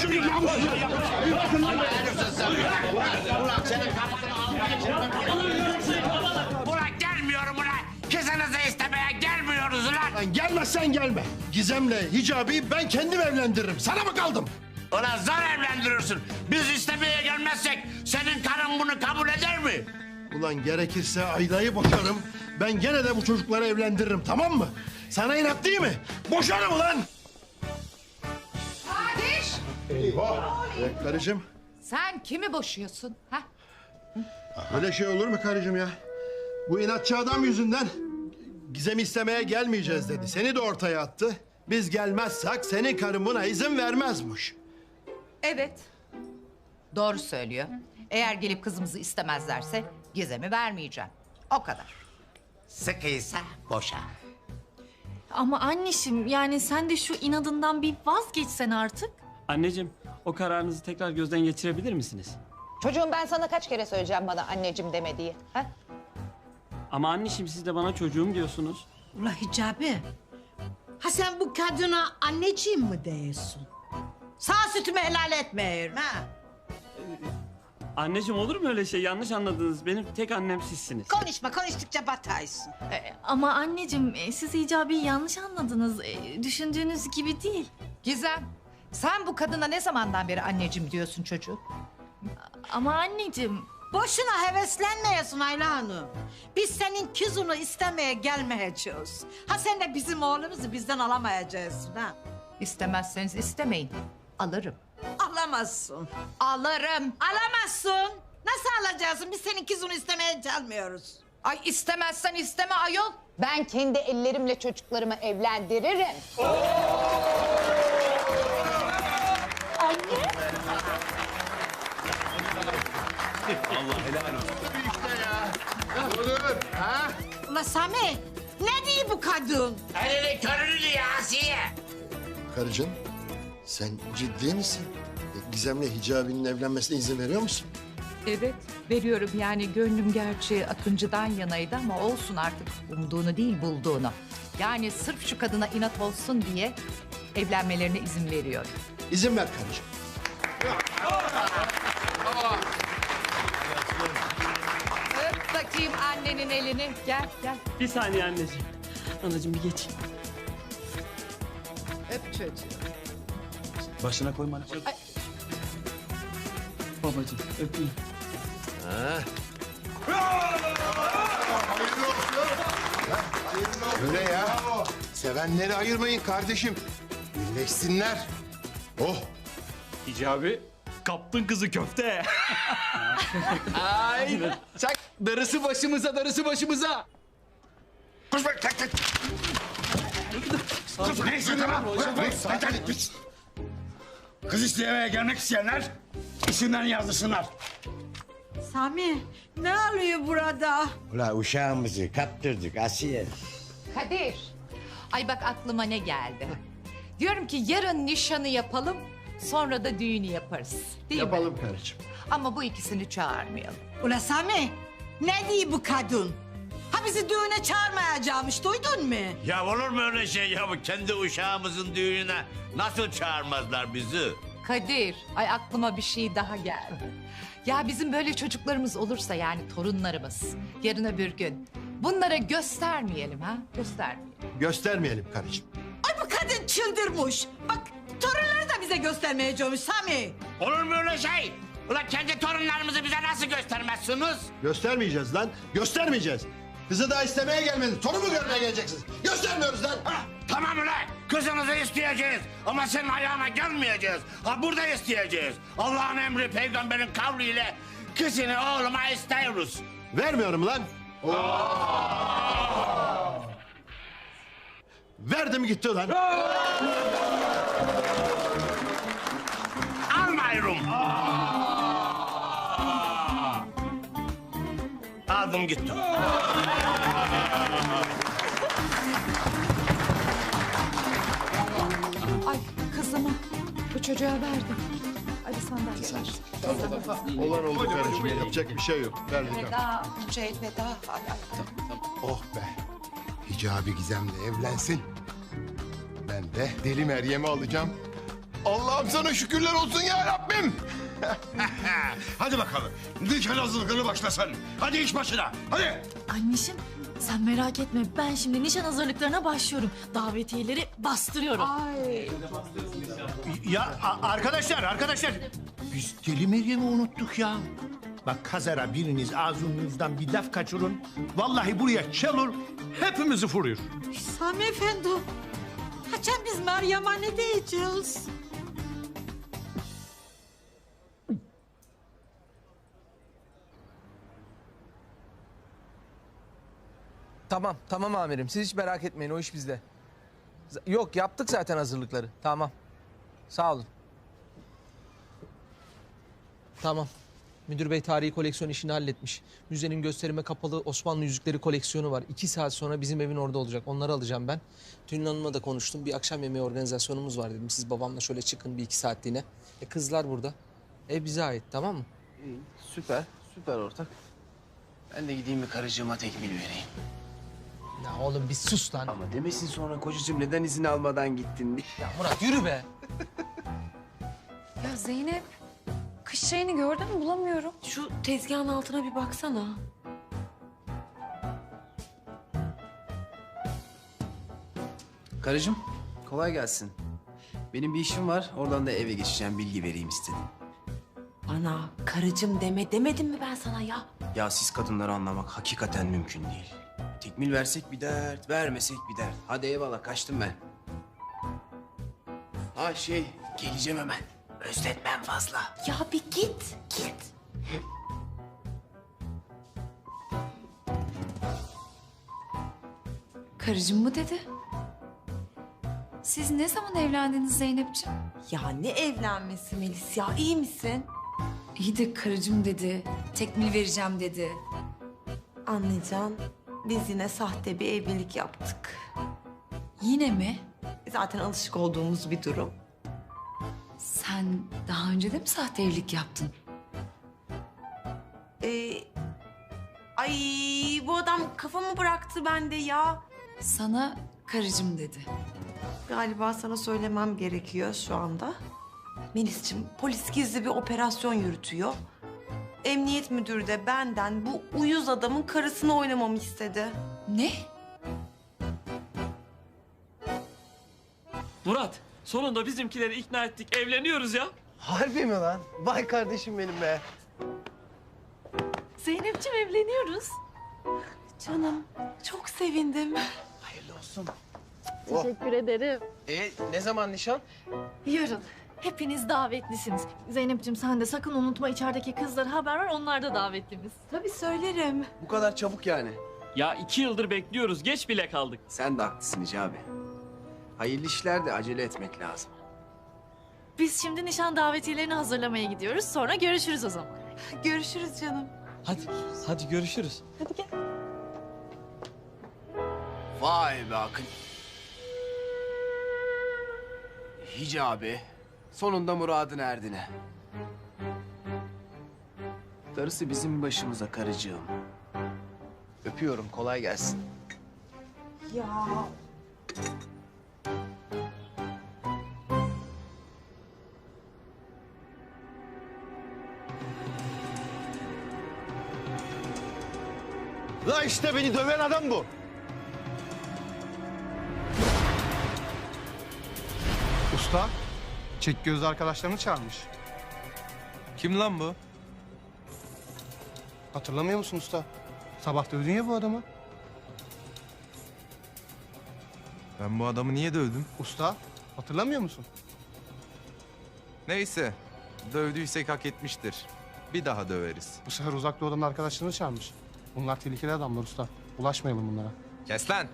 Ulan gelmiyorum ulan. Kızınızı istemeye gelmiyoruz ulan. Lan gelmezsen gelme. Gizem'le Hicabi'yi ben kendim evlendiririm. Sana mı kaldım? Ulan zor evlendirirsin. Biz istemeye gelmezsek senin karın bunu kabul eder mi? Ulan gerekirse Ayda'yı boşarım. Ben gene de bu çocukları evlendiririm, tamam mı? Sana inat değil mi? Boşarım ulan! Kardeş, Eyvah! Karıcığım, sen kimi boşuyorsun? Ha? öyle şey olur mu karıcığım ya? Bu inatçı adam yüzünden Gizem'i istemeye gelmeyeceğiz dedi. Seni de ortaya attı. Biz gelmezsek senin karın buna izin vermezmiş. Evet. Doğru söylüyor. Eğer gelip kızımızı istemezlerse Gizem'i vermeyeceğim. O kadar. Sıkıysa boşa. Ama anneciğim yani sen de şu inadından bir vazgeçsen artık. Anneciğim, o kararınızı tekrar gözden geçirebilir misiniz? Çocuğum ben sana kaç kere söyleyeceğim bana anneciğim deme diye. Ha? Ama anneciğim siz de bana çocuğum diyorsunuz. Ula Hicabi, ha sen bu kadına anneciğim mi diyorsun? Sağ sütümü helal etmeyin ha. Anneciğim olur mu öyle şey? Yanlış anladınız. Benim tek annem sizsiniz. Konuşma, konuştukça bataysın. Ama anneciğim siz Hicabi'yi yanlış anladınız. Düşündüğünüz gibi değil. Gizem, sen bu kadına ne zamandan beri anneciğim diyorsun çocuğu? Ama anneciğim Boşuna heveslenmeyesin Ayla Hanım. Biz senin kızını istemeye gelmeyeceğiz. Ha sen de bizim oğlumuzu bizden alamayacaksın ha. İstemezseniz istemeyin. Alırım. Alamazsın. Alırım. Alamazsın. Nasıl alacaksın? Biz senin kızını istemeye gelmiyoruz. Ay istemezsen isteme ayol. Ben kendi ellerimle çocuklarımı evlendiririm. Ula Sami, ne diyor bu kadın? Elini körünü diye Asiye. Karıcığım, sen ciddi misin? Gizem'le Hicabi'nin evlenmesine izin veriyor musun? Evet, veriyorum. Yani gönlüm gerçi Akıncı'dan yanaydı ama olsun artık. Umduğunu değil, bulduğunu. Yani sırf şu kadına inat olsun diye evlenmelerine izin veriyorum. İzin ver karıcığım. Öp bakayım annenin elini. Gel, gel. Bir saniye anneciğim. Anacığım bir geç. Öp çocuğu. Başına koyma. Ay. Babacığım öpeyim. Öyle ya. Sevenleri ayırmayın kardeşim. Birleşsinler. Oh. Hicabi, kaptın kızı köfte. Ay, çak. Darısı başımıza, darısı başımıza. Kız bak tak tak. Kız neyse tamam. Kız istemeye gelmek isteyenler isimlerini yazdırsınlar. Sami, ne oluyor burada? Ula uşağımızı kaptırdık Asiye. Kadir. Ay bak aklıma ne geldi. Diyorum ki yarın nişanı yapalım, sonra da düğünü yaparız. Değil mi? Yapalım karıcığım. Ama bu ikisini çağırmayalım. Ula Sami, ne diyor bu kadın? Ha bizi düğüne çağırmayacakmış, duydun mu? Ya olur mu öyle şey ya? Bu kendi uşağımızın düğününe nasıl çağırmazlar bizi? Kadir, ay aklıma bir şey daha geldi. Ya bizim böyle çocuklarımız olursa yani torunlarımız yarın öbür gün bunlara göstermeyelim ha? Göstermeyelim. Göstermeyelim karıcığım. Ay bu kadın çıldırmış. Bak torunları da bize göstermeyeceğimiş Sami. Olur mu öyle şey? Ulan kendi torunlarımızı bize nasıl göstermezsiniz? Göstermeyeceğiz lan. Göstermeyeceğiz. Kızı daha istemeye gelmediniz. Torumu görmeye geleceksiniz. Göstermiyoruz lan. Ha, tamam ulan kızınızı isteyeceğiz ama senin ayağına gelmeyeceğiz. Ha burada isteyeceğiz. Allah'ın emri peygamberin kavliyle kızını oğluma istiyoruz. Vermiyorum lan. Verdim gitti lan. Almıyorum. Aldım gitti. Ay kızımı bu çocuğa verdim. Hadi sandalye ver. Olan oldu karıcığım. Yapacak bir şey yok. Verdik artık. Veda, önce elveda. Ay, ay. Oh be. Hicabi Gizem'le evlensin. Ben de Deli Meryem'i alacağım. Allah'ım sana şükürler olsun ya Rabbim. Hadi bakalım. Nişan hazırlıklarını başlasın. Hadi iş başına. Hadi. Annişim sen merak etme. Ben şimdi nişan hazırlıklarına başlıyorum. Davetiyeleri bastırıyorum. Ya arkadaşlar. Biz Deli Meryem'i unuttuk ya. Bak kazara biriniz ağzınızdan bir laf kaçırın. Vallahi buraya çalır, hepimizi vuruyor. Sami Efendi. Haçan biz Meryem'e ne diyeceğiz? Tamam amirim. Siz hiç merak etmeyin. O iş bizde. Yok yaptık zaten hazırlıkları. Tamam. Sağ olun. Tamam. Müdür bey tarihi koleksiyon işini halletmiş. Müzenin gösterime kapalı Osmanlı yüzükleri koleksiyonu var. 2 saat sonra bizim evin orada olacak. Onları alacağım ben. Tülin Hanım'la da konuştum. Bir akşam yemeği organizasyonumuz var dedim. Siz babamla şöyle çıkın bir 2 saatliğine. Kızlar burada. Ev bize ait, tamam mı? Süper ortak. Ben de gideyim bir karıcığıma tekmil vereyim. Ya oğlum bir sus lan. Ama demesin sonra kocacığım neden izin almadan gittin? Ya Murat yürü be. Ya Zeynep, kış çayını gördün mü? Bulamıyorum. Şu tezgahın altına bir baksana. Karıcığım kolay gelsin. Benim bir işim var. Oradan da eve geçeceğim. Bilgi vereyim istedim. Bana karıcığım demedim mi ben sana ya? Ya siz kadınları anlamak hakikaten mümkün değil. Tekmil versek bir dert, vermesek bir dert. Hadi eyvallah kaçtım ben. Ha geleceğim hemen. Özletmem fazla. Ya bir git. Karıcığım mı dedi? Siz ne zaman evlendiniz Zeynepciğim? Ya ne evlenmesi Melis ya, iyi misin? İyi de karıcığım dedi, tekmil vereceğim dedi. Anlayacaksın. Biz yine sahte bir evlilik yaptık. Yine mi? Zaten alışık olduğumuz bir durum. Sen daha önce de mi sahte evlilik yaptın? Ay bu adam kafamı bıraktı bende ya. Sana karıcığım dedi. Galiba sana söylemem gerekiyor şu anda. Melis'ciğim polis gizli bir operasyon yürütüyor. Emniyet müdürü de benden bu uyuz adamın karısını oynamamı istedi. Ne? Murat, sonunda bizimkileri ikna ettik. Evleniyoruz ya. Harbi mi lan? Vay kardeşim benim be. Zeynepciğim evleniyoruz. Canım çok sevindim. Hayırlı olsun. Teşekkür ederim. Ne zaman nişan? Yarın. Hepiniz davetlisiniz. Zeynepciğim sen de sakın unutma içerideki kızlara haber ver. Onlar da davetlimiz. Tabii söylerim. Bu kadar çabuk yani. Ya 2 yıldır bekliyoruz. Geç bile kaldık. Sen de haklısın Hicabi. Hayırlı işler de acele etmek lazım. Biz şimdi nişan davetiyelerini hazırlamaya gidiyoruz. Sonra görüşürüz o zaman. Görüşürüz canım. Hadi görüşürüz. Hadi gel. Vay be Akın. Hicabi sonunda muradına erdine. Darısı bizim başımıza karıcığım. Öpüyorum, kolay gelsin. Ya La işte beni döven adam bu. Usta, çek göz arkadaşlarını çağırmış. Kim lan bu? Hatırlamıyor musun usta? Sabah dövdün ya bu adamı. Ben bu adamı niye dövdüm? Usta, hatırlamıyor musun? Neyse, dövdüysek hak etmiştir. Bir daha döveriz. Bu sefer uzak doğudan arkadaşlarını çağırmış. Bunlar tehlikeli adamlar usta. Ulaşmayalım bunlara. Kes lan!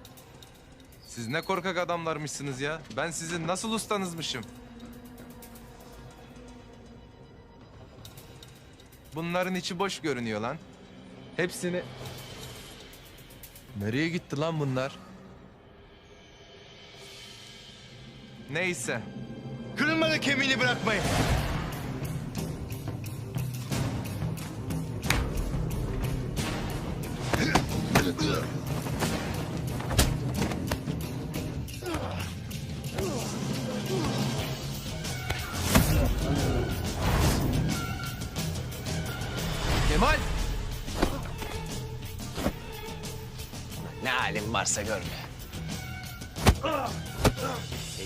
Siz ne korkak adamlarmışsınız ya. Ben sizin nasıl ustanızmışım? Bunların içi boş görünüyor lan. Hepsini... Nereye gitti lan bunlar? Neyse. Kırılmadı kemiğini bırakmayın. Kemal! Ne halin varsa gör be.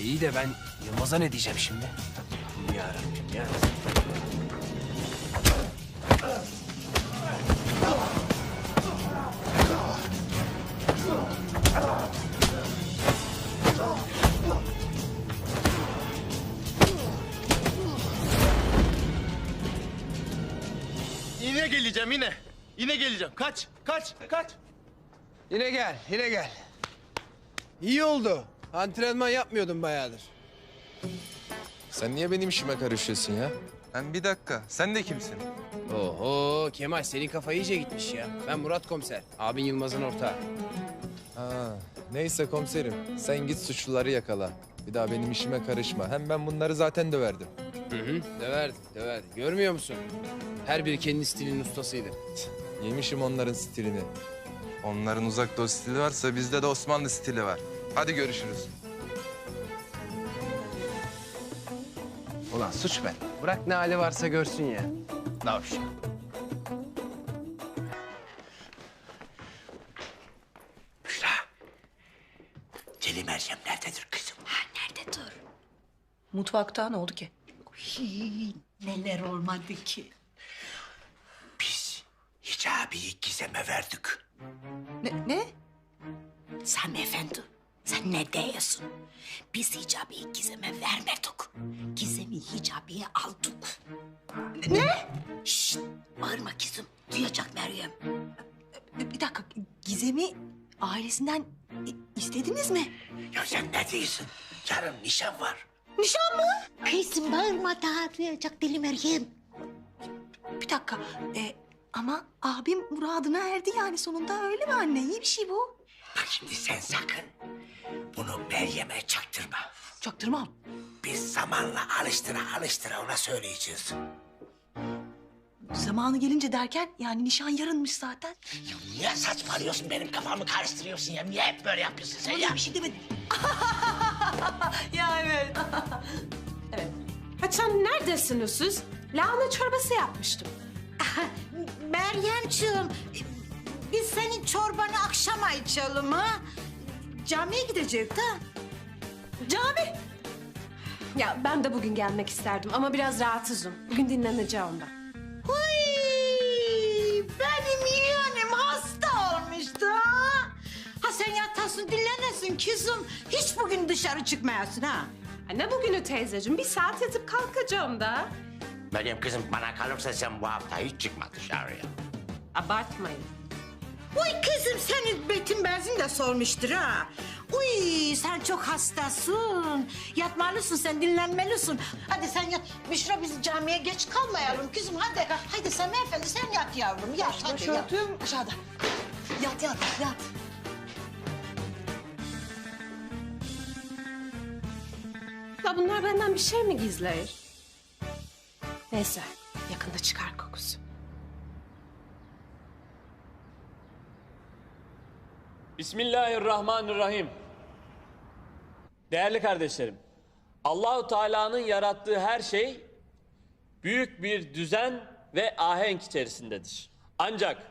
İyi de ben Yılmaz'a ne diyeceğim şimdi? Allah'ım yarabbim ya. Yine geleceğim yine. Yine geleceğim. Kaç. Yine gel. İyi oldu. Antrenman yapmıyordum bayağıdır. Sen niye benim işime karışıyorsun ya? Hem bir dakika, sen de kimsin? Oho Kemal senin kafa iyice gitmiş ya. Ben Murat Komiser. Abin Yılmaz'ın ortağı. Ha, neyse komiserim, sen git suçluları yakala. Bir daha benim işime karışma. Hem ben bunları zaten döverdim. Hı, döverdi. Görmüyor musun? Her biri kendi stilinin ustasıydı. Yemişim onların stilini. Onların uzak doğu stili varsa bizde de Osmanlı stili var. Hadi görüşürüz. Ulan suç ben. Bırak ne hali varsa görsün ya. Davşan. Büşra. Celi Meryem nerededir kızım? Nerededir? Mutfakta ne oldu ki? Neler olmadı ki? Biz hicabiyi Gizem'e verdik. Ne? Sami Efendi, sen ne diyorsun? Biz hicabiyi Gizem'e vermedik. Gizem'i hicabiye aldık. Ne? Şşt, bağırma kızım. Duyacak Meryem. Bir dakika, Gizem'i ailesinden istediniz mi? Ya sen ne diyorsun? Yarın nişan var. Nişan mı? Kızım bağırma daha duyacak deli Meryem. Bir dakika, ama abim muradına erdi yani sonunda öyle mi anne? İyi bir şey bu. Bak şimdi sen sakın bunu Meryem'e çaktırma. Çaktırmam. Biz zamanla alıştıra ona söyleyeceğiz. Zamanı gelince derken yani nişan yarınmış zaten. Ya niye saçmalıyorsun? Benim kafamı karıştırıyorsun ya. Niye hep böyle yapıyorsun sen ya? Bir şey demedim. Ya evet. Ha sen neredesiniz siz? Lahana çorbası yapmıştım. Meryemciğim, biz senin çorbanı akşama içelim ha? Camiye gidecek de. Cami. Ya ben de bugün gelmek isterdim ama biraz rahatsızım. Bugün dinleneceğim ben. Benim yeğenim hasta olmuştu ha. Ha sen yatasın dinlenesin kızım. Hiç bugün dışarı çıkmayasın ha. Ne bugünü teyzeciğim? Bir saat yatıp kalkacağım da. Meryem kızım bana kalırsa sen bu hafta hiç çıkma dışarıya. Abartmayın. Uy kızım senin betin benzin de sormuştur ha. Uy sen çok hastasın. Yatmalısın sen dinlenmelisin. Hadi sen yat. Büşra biz camiye geç kalmayalım kızım hadi. Hadi Sami Efendi sen yat yavrum yat hadi yat. Başörtüm aşağıda. Yat. Ya bunlar benden bir şey mi gizler? Neyse yakında çıkar kokusu. Bismillahirrahmanirrahim. Değerli kardeşlerim, Allahu Teala'nın yarattığı her şey büyük bir düzen ve ahenk içerisindedir. Ancak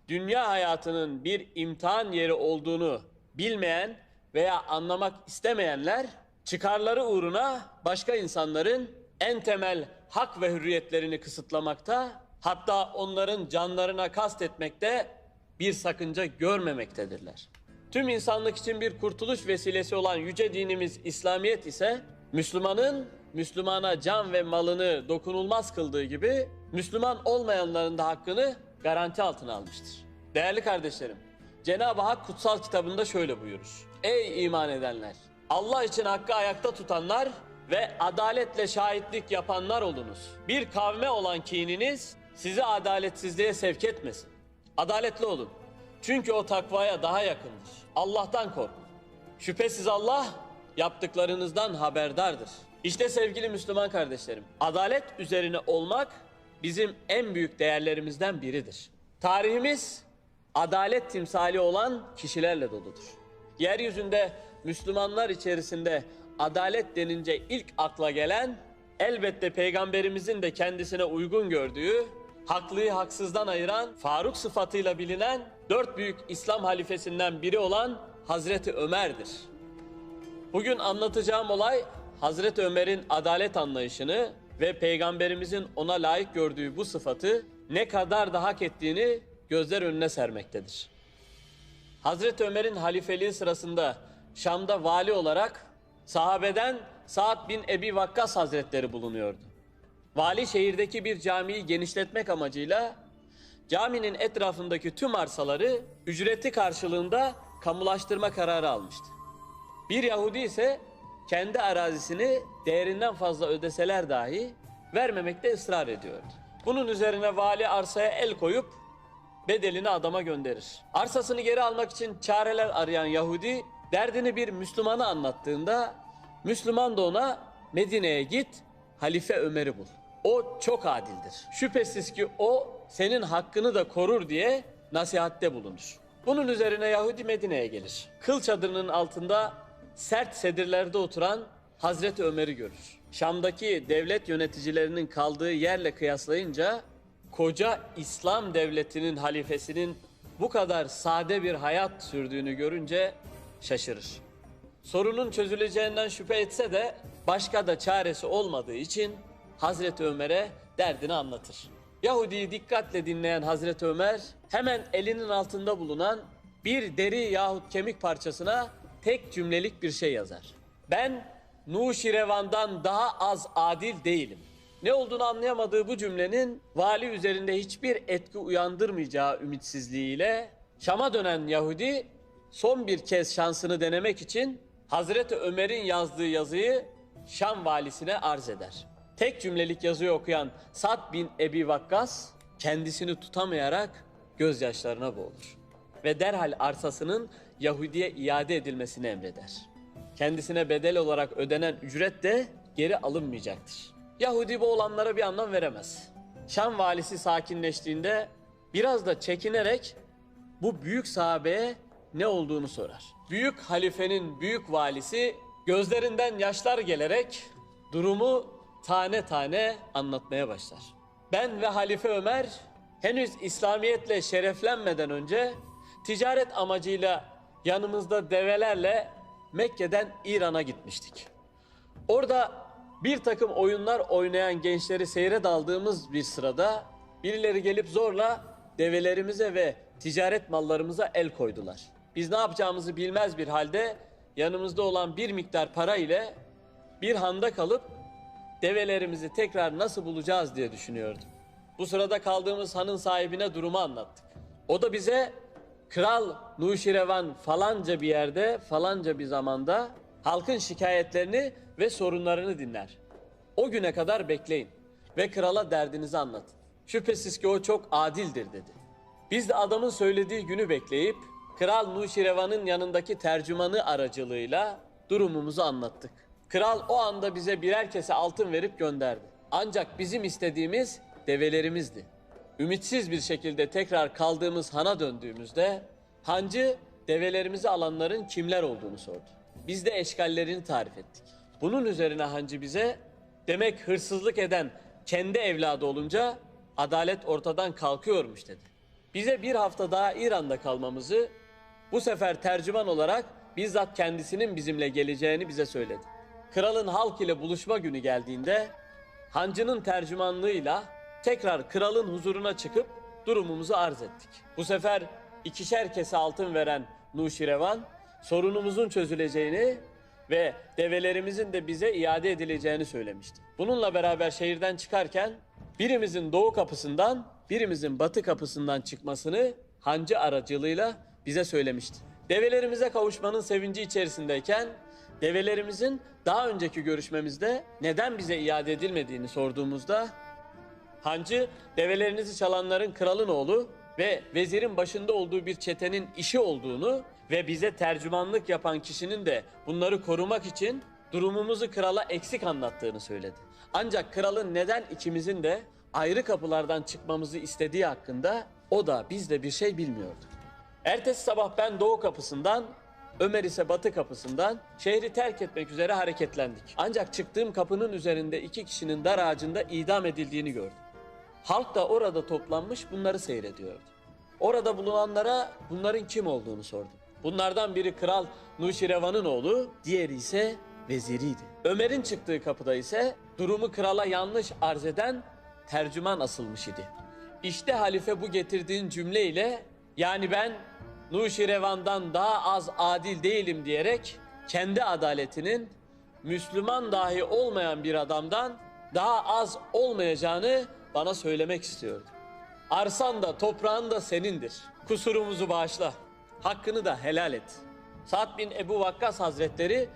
dünya hayatının bir imtihan yeri olduğunu bilmeyen veya anlamak istemeyenler çıkarları uğruna başka insanların en temel hak ve hürriyetlerini kısıtlamakta, hatta onların canlarına kastetmekte bir sakınca görmemektedirler. Tüm insanlık için bir kurtuluş vesilesi olan yüce dinimiz İslamiyet ise Müslümanın Müslümana can ve malını dokunulmaz kıldığı gibi Müslüman olmayanların da hakkını garanti altına almıştır. Değerli kardeşlerim, Cenab-ı Hak kutsal kitabında şöyle buyurur. Ey iman edenler! Allah için hakkı ayakta tutanlar ve adaletle şahitlik yapanlar olunuz. Bir kavme olan kininiz sizi adaletsizliğe sevk etmesin. Adaletli olun. Çünkü o takvaya daha yakındır. Allah'tan korkun. Şüphesiz Allah yaptıklarınızdan haberdardır. İşte sevgili Müslüman kardeşlerim, adalet üzerine olmak bizim en büyük değerlerimizden biridir. Tarihimiz adalet timsali olan kişilerle doludur. Yeryüzünde Müslümanlar içerisinde adalet denince ilk akla gelen elbette Peygamberimizin de kendisine uygun gördüğü haklıyı haksızdan ayıran, Faruk sıfatıyla bilinen 4 büyük İslam halifesinden biri olan Hazreti Ömer'dir. Bugün anlatacağım olay Hazreti Ömer'in adalet anlayışını ve Peygamberimizin ona layık gördüğü bu sıfatı ne kadar da hak ettiğini gözler önüne sermektedir. Hazreti Ömer'in halifeliği sırasında Şam'da vali olarak sahabeden Sa'd bin Ebi Vakkas Hazretleri bulunuyordu. Vali şehirdeki bir camiyi genişletmek amacıyla caminin etrafındaki tüm arsaları ücreti karşılığında kamulaştırma kararı almıştı. Bir Yahudi ise kendi arazisini değerinden fazla ödeseler dahi vermemekte ısrar ediyordu. Bunun üzerine vali arsaya el koyup bedelini adama gönderir. Arsasını geri almak için çareler arayan Yahudi derdini bir Müslümana anlattığında Müslüman da ona Medine'ye git, Halife Ömer'i bul. O çok adildir. Şüphesiz ki o senin hakkını da korur diye nasihatte bulunur. Bunun üzerine Yahudi Medine'ye gelir. Kıl çadırının altında sert sedirlerde oturan Hazreti Ömer'i görür. Şam'daki devlet yöneticilerinin kaldığı yerle kıyaslayınca koca İslam devletinin halifesinin bu kadar sade bir hayat sürdüğünü görünce şaşırır. Sorunun çözüleceğinden şüphe etse de başka da çaresi olmadığı için Hazreti Ömer'e derdini anlatır. Yahudi'yi dikkatle dinleyen Hazreti Ömer hemen elinin altında bulunan bir deri yahut kemik parçasına tek cümlelik bir şey yazar. Ben Nuşirevan'dan daha az adil değilim. Ne olduğunu anlayamadığı bu cümlenin vali üzerinde hiçbir etki uyandırmayacağı ümitsizliğiyle Şam'a dönen Yahudi son bir kez şansını denemek için Hazreti Ömer'in yazdığı yazıyı Şam valisine arz eder. Tek cümlelik yazıyı okuyan Sa'd bin Ebi Vakkas kendisini tutamayarak gözyaşlarına boğulur ve derhal arsasının Yahudi'ye iade edilmesini emreder. Kendisine bedel olarak ödenen ücret de geri alınmayacaktır. Yahudi bu olanlara bir anlam veremez. Şam valisi sakinleştiğinde biraz da çekinerek bu büyük sahabeye ne olduğunu sorar. Büyük halifenin büyük valisi gözlerinden yaşlar gelerek durumu tane tane anlatmaya başlar. Ben ve Halife Ömer henüz İslamiyetle şereflenmeden önce ticaret amacıyla yanımızda develerle Mekke'den İran'a gitmiştik. Orada bir takım oyunlar oynayan gençleri seyre daldığımız bir sırada birileri gelip zorla develerimize ve ticaret mallarımıza el koydular. Biz ne yapacağımızı bilmez bir halde yanımızda olan bir miktar para ile bir handa kalıp develerimizi tekrar nasıl bulacağız diye düşünüyordum. Bu sırada kaldığımız hanın sahibine durumu anlattık. O da bize Kral Nuşirevan falanca bir yerde falanca bir zamanda halkın şikayetlerini ve sorunlarını dinler. O güne kadar bekleyin ve krala derdinizi anlatın. Şüphesiz ki o çok adildir dedi. Biz de adamın söylediği günü bekleyip Kral Nuşirevan'ın yanındaki tercümanı aracılığıyla durumumuzu anlattık. Kral o anda bize birer kese altın verip gönderdi. Ancak bizim istediğimiz develerimizdi. Ümitsiz bir şekilde tekrar kaldığımız hana döndüğümüzde hancı develerimizi alanların kimler olduğunu sordu. Biz de eşkallerini tarif ettik. Bunun üzerine hancı bize demek hırsızlık eden kendi evladı olunca adalet ortadan kalkıyormuş dedi. Bize bir hafta daha İran'da kalmamızı, bu sefer tercüman olarak bizzat kendisinin bizimle geleceğini bize söyledi. Kralın halk ile buluşma günü geldiğinde hancının tercümanlığıyla tekrar kralın huzuruna çıkıp durumumuzu arz ettik. Bu sefer 2'şer kese altın veren Nuşirevan sorunumuzun çözüleceğini ve develerimizin de bize iade edileceğini söylemişti. Bununla beraber şehirden çıkarken birimizin doğu kapısından, birimizin batı kapısından çıkmasını hancı aracılığıyla bize söylemişti. Develerimize kavuşmanın sevinci içerisindeyken develerimizin daha önceki görüşmemizde neden bize iade edilmediğini sorduğumuzda hancı develerinizi çalanların kralın oğlu ve vezirin başında olduğu bir çetenin işi olduğunu ve bize tercümanlık yapan kişinin de bunları korumak için durumumuzu krala eksik anlattığını söyledi. Ancak kralın neden ikimizin de ayrı kapılardan çıkmamızı istediği hakkında o da biz de bir şey bilmiyorduk. Ertesi sabah ben doğu kapısından, Ömer ise batı kapısından şehri terk etmek üzere hareketlendik. Ancak çıktığım kapının üzerinde 2 kişinin dar ağacında idam edildiğini gördüm. Halk da orada toplanmış bunları seyrediyordu. Orada bulunanlara bunların kim olduğunu sordum. Bunlardan biri Kral Nuşirevan'ın oğlu, diğeri ise veziriydi. Ömer'in çıktığı kapıda ise durumu krala yanlış arz eden tercüman asılmış idi. İşte halife bu getirdiğin cümleyle, yani ben Nuşirevan'dan daha az adil değilim diyerek kendi adaletinin Müslüman dahi olmayan bir adamdan daha az olmayacağını bana söylemek istiyordu. Arsan da toprağın da senindir. Kusurumuzu bağışla. Hakkını da helal et. Sa'd bin Ebu Vakkas Hazretleri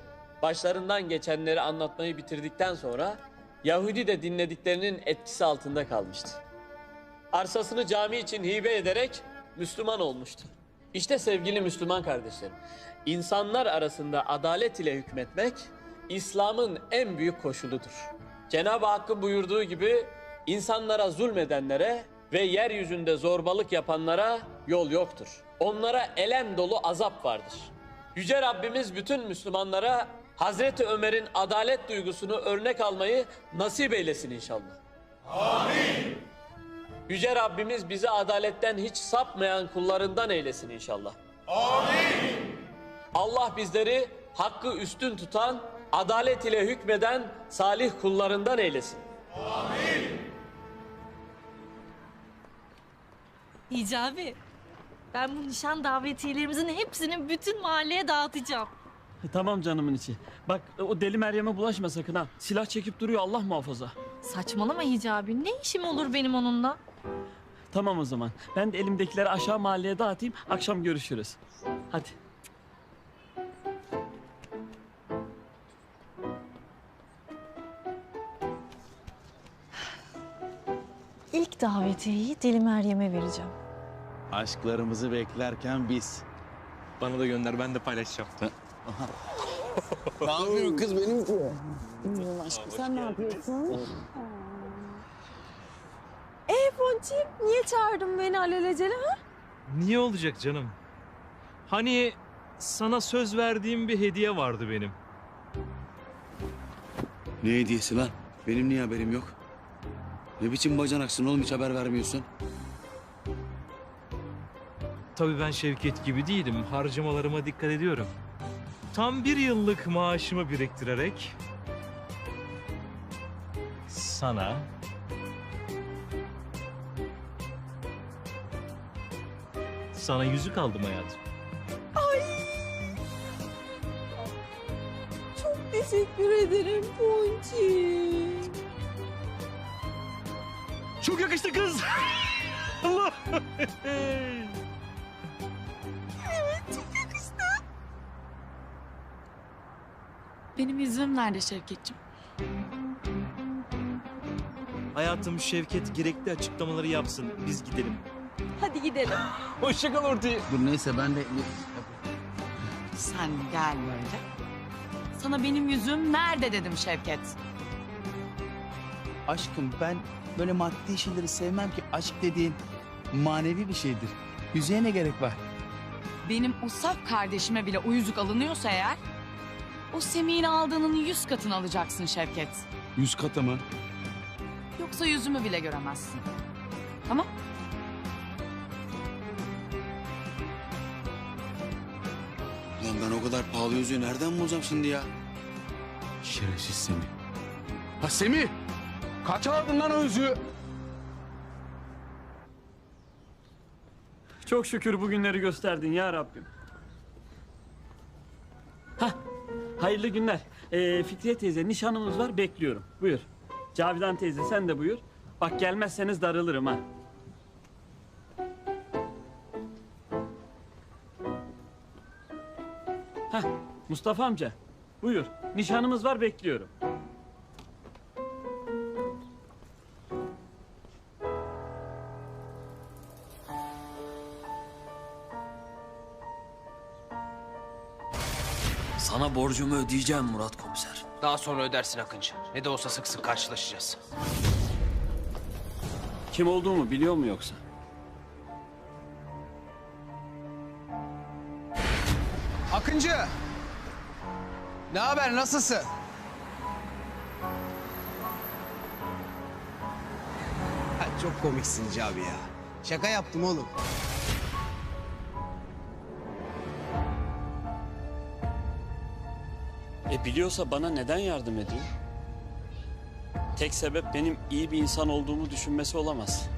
başlarından geçenleri anlatmayı bitirdikten sonra Yahudi de dinlediklerinin etkisi altında kalmıştı. Arsasını cami için hibe ederek Müslüman olmuştu. İşte sevgili Müslüman kardeşlerim, insanlar arasında adalet ile hükmetmek İslam'ın en büyük koşuludur. Cenab-ı Hakk'ın buyurduğu gibi insanlara zulmedenlere ve yeryüzünde zorbalık yapanlara yol yoktur. Onlara elem dolu azap vardır. Yüce Rabbimiz bütün Müslümanlara Hazreti Ömer'in adalet duygusunu örnek almayı nasip eylesin inşallah. Amin. Yüce Rabbimiz bizi adaletten hiç sapmayan kullarından eylesin inşallah. Amin. Allah bizleri hakkı üstün tutan, adalet ile hükmeden salih kullarından eylesin. Amin. Hicabi, ben bu nişan davetiyelerimizin hepsini bütün mahalleye dağıtacağım. Tamam canımın içi. Bak o deli Meryem'e bulaşma sakın ha. Silah çekip duruyor, Allah muhafaza. Saçmalama Hicabi, ne işim olur benim onunla? Tamam o zaman. Ben de elimdekileri aşağı mahalleye dağıtayım. Akşam görüşürüz. Hadi. İlk davetiyeyi Deli Meryem'e vereceğim. Aşklarımızı beklerken biz. Bana da gönder, ben de paylaşacağım. Ne yapıyorsun kız benim? Aşkım sen ne yapıyorsun? Ponçik, niye çağırdın beni alelacele ha? Niye olacak canım? Hani sana söz verdiğim bir hediye vardı benim. Ne hediyesi lan? Benim niye haberim yok? Ne biçim bacanaksın oğlum, hiç haber vermiyorsun? Tabii ben Şevket gibi değilim. Harcamalarıma dikkat ediyorum. Tam 1 yıllık maaşımı biriktirerek sana yüzük aldım hayatım. Ay! Çok teşekkür ederim Ponçik. Çok yakıştı kız. Allah. Evet, çok yakıştı. Benim yüzüğüm nerede Şevketciğim? Hayatım, Şevket gerekli açıklamaları yapsın. Biz gidelim. Hadi gidelim. Hoşça kal Orti. Dur neyse ben de... Sen gel böyle. Sana benim yüzüğüm nerede dedim Şevket. Aşkım ben böyle maddi şeyleri sevmem ki. Aşk dediğin manevi bir şeydir. Yüzüğe ne gerek var? Benim o saf kardeşime bile o yüzük alınıyorsa eğer... ...o Semih'in aldığının 100 katını alacaksın Şevket. 100 katı mı? Yoksa yüzümü bile göremezsin. Tamam? Lan ben o kadar pahalı yüzüğü nereden bulacağım şimdi ya? Şerefsiz Semih. Ha Semih! Kaç aldın lan o yüzüğü? Çok şükür bugünleri gösterdin ya Rabbim. Hah, hayırlı günler. Fikriye teyze, nişanımız var, bekliyorum. Buyur. Cavidan teyze, sen de buyur. Bak gelmezseniz darılırım ha. Hah, Mustafa amca, buyur. Nişanımız var, bekliyorum. Sana borcumu ödeyeceğim Murat Komiser. Daha sonra ödersin Akıncı. Ne de olsa sık sık karşılaşacağız. Kim olduğumu biliyor mu yoksa? Akıncı! Ne haber, nasılsın? Çok komiksin Hicabi ya. Şaka yaptım oğlum. Biliyorsa bana neden yardım ediyor? Tek sebep benim iyi bir insan olduğumu düşünmesi olamaz.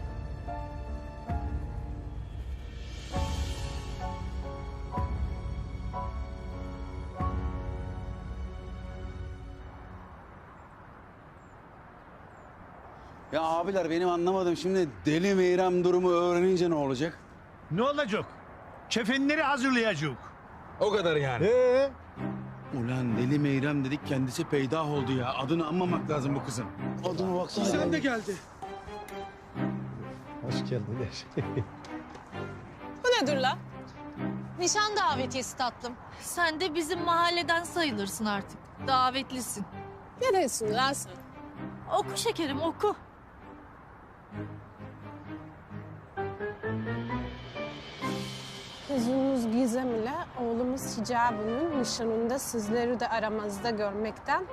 Ya abiler benim anlamadım. Şimdi Deli Meyrem durumu öğrenince ne olacak? Ne olacak? Kefenleri hazırlayacak. O kadar yani. Ulan Deli Meyrem dedik kendisi peydah oldu ya. Adını anmamak lazım bu kızın. Adına baksana. Sen de geldi. Hoş geldiniz. Bu nedir la? Nişan davetiyesi tatlım. Sen de bizim mahalleden sayılırsın artık. Davetlisin. Ne diyorsun lan sen? Oku şekerim, oku. Kızımız Gizem ile oğlumuz Hicabi'nin nişanında sizleri de aramızda görmekten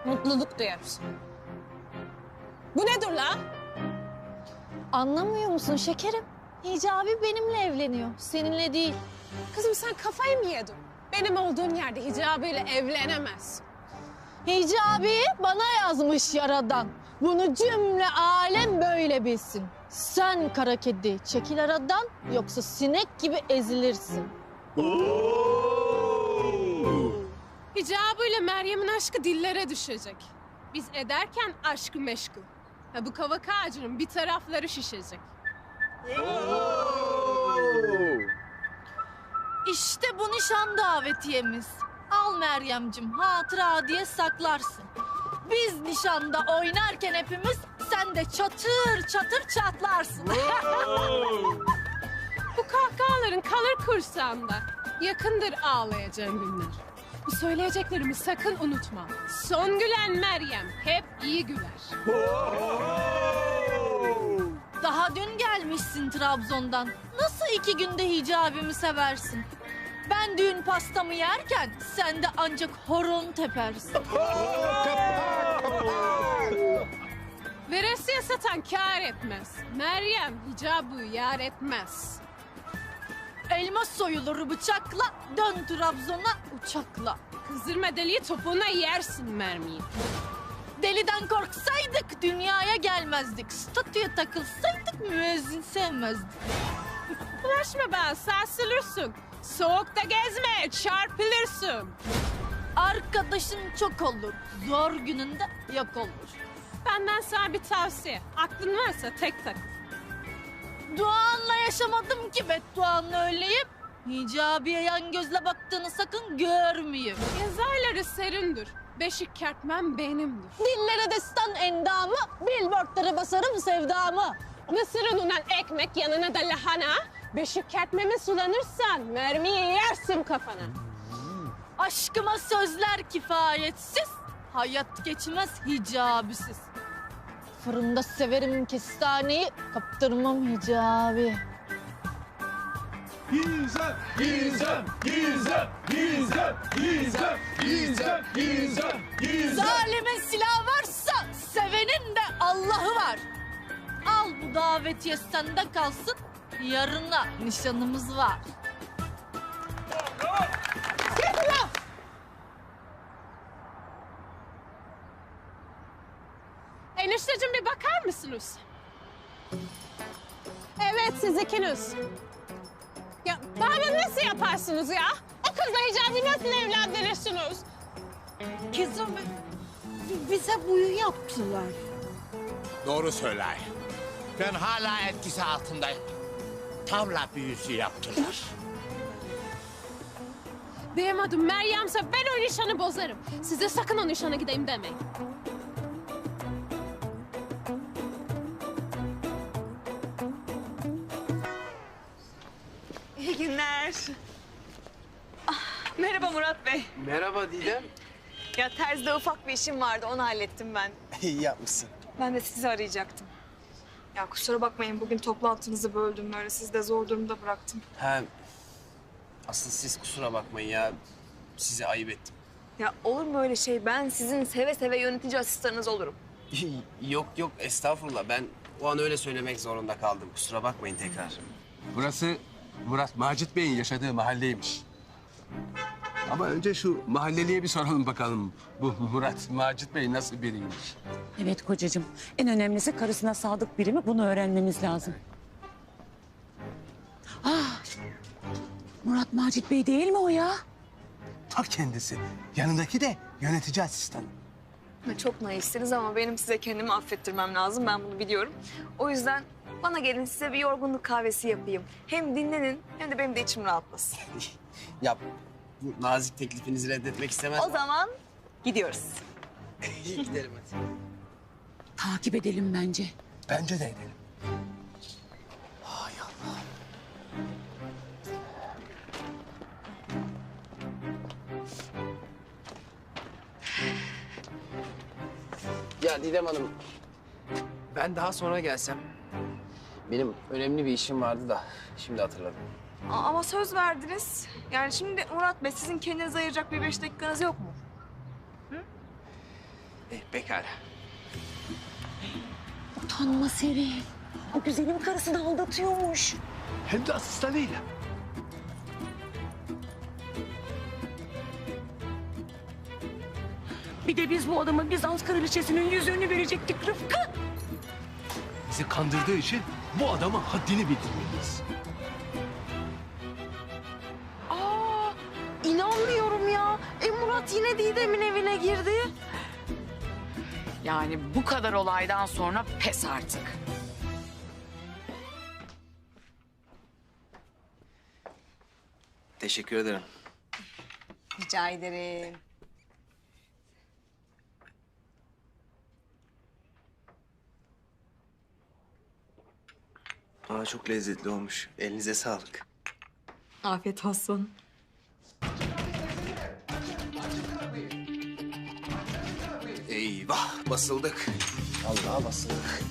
mutluluk duyarız. Bu nedir la? Anlamıyor musun şekerim? Hicabi benimle evleniyor, seninle değil. Kızım sen kafayı mı yedin? Benim olduğum yerde Hicabi ile evlenemez. Hicabi bana yazmış yaradan. Bunu cümle alem böyle bilsin. Sen kara kedi çekil aradan yoksa sinek gibi ezilirsin. Hicabi ile Meryem'in aşkı dillere düşecek. Biz ederken aşkı meşgul. Bu kavak ağacının bir tarafları şişecek. İşte bu nişan davetiyemiz. Al Meryem'cim hatıra diye saklarsın. Biz nişanda oynarken hepimiz sen de çatır çatır çatlarsın. Bu kahkahaların kalır kursağımda. Yakındır ağlayacağım günler. Bu söyleyeceklerimi sakın unutma. Son gülen Meryem hep iyi güler. Daha dün gelmişsin Trabzon'dan. Nasıl 2 günde Hicabi'mi seversin? Ben düğün pastamı yerken sen de ancak horon tepersin. Veresiye satan kâr etmez. Meryem Hicabi'yi yar etmez. Elma soyulur bıçakla, dön Trabzon'a uçakla. Kızdırma deliği topuğuna yersin mermiyi. Deliden korksaydık dünyaya gelmezdik. Statüye takılsaydık müezzin sevmezdik. Bulaşma ben, sarsılırsın. Soğukta gezme, çarpılırsın. Arkadaşın çok olur, zor gününde yok olur. Benden sana bir tavsiye. Aklın varsa tek takıl. Duanla yaşamadım ki bedduanla öyleyim. Hicabi'ye yan gözle baktığını sakın görmeyeyim. Yaz ayları serindir. Beşik kertmem benimdir. Dillere destan endamı, billboardlara basarım sevdamı. Mısırın unan ekmek yanına da lahana. Beşik kertmeme sulanırsan mermiyi yersin kafana. Aşkıma sözler kifayetsiz, hayat geçmez hicabisiz. Fırında severim kestaneyi, kaptırmam hicabi. Gizem, gizem, gizem, gizem, gizem, gizem, gizem, gizem. Zalimin silahı varsa sevenin de Allah'ı var. Al bu davetiye sende kalsın, yarına nişanımız var. Kes laf! Enişteciğim bir bakar mısınız? Evet siz ikiniz. Ya bana nasıl yaparsınız ya? O kızla Hicabi nasıl evlendirirsiniz? Kızım bize buyu yaptılar. Doğru söyler. Ben hala etkisi altındayım. Tavla büyüsü yaptılar. Benim adım Meryem'se ben o nişanı bozarım. Size sakın o nişana gideyim demeyin. İyi günler. Merhaba Murat Bey. Merhaba Didem. Ya terzide ufak bir işim vardı, onu hallettim ben. İyi yapmışsın. Ben de sizi arayacaktım. Ya kusura bakmayın, bugün toplantınızı böldüm böyle. Sizi de zor durumda bıraktım. Ha, asıl siz kusura bakmayın ya. Size ayıp ettim. Ya olur mu öyle şey? Ben sizin seve seve yönetici asistanınız olurum. Yok yok estağfurullah. Ben O an öyle söylemek zorunda kaldım. Kusura bakmayın tekrar. Burası Murat Macit Bey'in yaşadığı mahalleymiş. Ama önce şu mahalleliye bir soralım bakalım. Bu Murat Macit Bey nasıl biriymiş? Evet kocacığım. En önemlisi karısına sadık biri mi? Bunu öğrenmemiz lazım. Ah! Murat Macit Bey değil mi o ya? Ta kendisi. Yanındaki de yönetici asistan. Çok naifsiniz ama benim size kendimi affettirmem lazım. Ben bunu biliyorum. O yüzden bana gelin size bir yorgunluk kahvesi yapayım. Hem dinlenin hem de benim de içim rahatlasın. Yap. Bu nazik teklifinizi reddetmek istemez. O zaman gidiyoruz. Gidelim hadi. Takip edelim bence. Bence de edelim. Ya Didem Hanım, ben daha sonra gelsem. Benim önemli bir işim vardı da şimdi hatırladım. Ama söz verdiniz. Yani şimdi Murat Bey sizin kendinize ayıracak bir 5 dakikanız yok mu? Pekala. Utanma Seri. O güzelim karısını aldatıyormuş. Hem de asistanıyla. Bir de biz bu adama Bizans kraliçesinin yüzüğünü verecektik Rıfkı. Bizi kandırdığı için bu adama haddini bildirmeliyiz. Aa, inanmıyorum ya. Murat yine Didem'in evine girdi. Yani bu kadar olaydan sonra pes artık. Teşekkür ederim. Rica ederim. Aa, çok lezzetli olmuş. Elinize sağlık. Afiyet olsun. Eyvah, basıldık. Allah'a basıldık.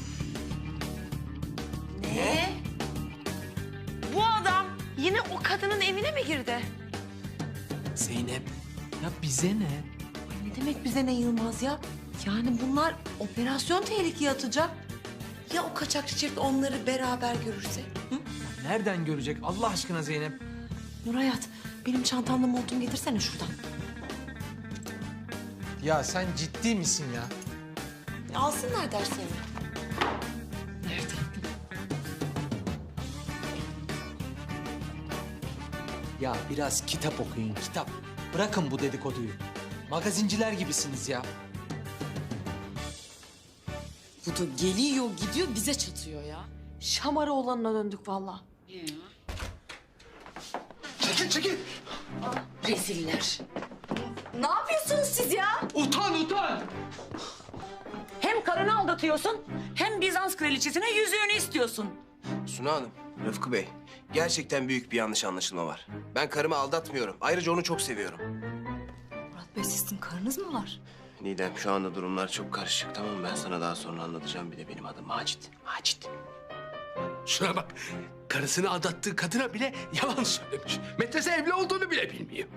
Ne? Bu adam yine o kadının evine mi girdi? Zeynep. Ya bize ne? Ne demek bize ne Yılmaz ya? Yani bunlar operasyon tehlikeye atacak. Ya o kaçakçı çift onları beraber görürse? Hı? Nereden görecek Allah aşkına Zeynep? Nurhayat, benim çantamda montumu getirsene şuradan. Ya sen ciddi misin ya? Alsınlar derslerini. Ya biraz kitap okuyun, kitap. Bırakın bu dedikoduyu. Magazinciler gibisiniz ya. Bu da geliyor gidiyor bize çatıyor ya. Şamara olanına döndük vallahi. Çekil, çekil. Reziller. Ne yapıyorsunuz siz ya? Utan, utan. Hem karını aldatıyorsun hem Bizans kraliçesine yüzüğünü istiyorsun. Suna Hanım, Rıfkı Bey. Gerçekten büyük bir yanlış anlaşılma var. Ben karımı aldatmıyorum. Ayrıca onu çok seviyorum. Murat Bey sizin karınız mı var? Nidem, şu anda durumlar çok karışık. Tamam mı? Ben sana daha sonra anlatacağım. Bir de benim adım Macit. Macit. Şuna bak. Karısını aldattığı kadına bile yalan söylemiş. Metrese evli olduğunu bile bilmiyor.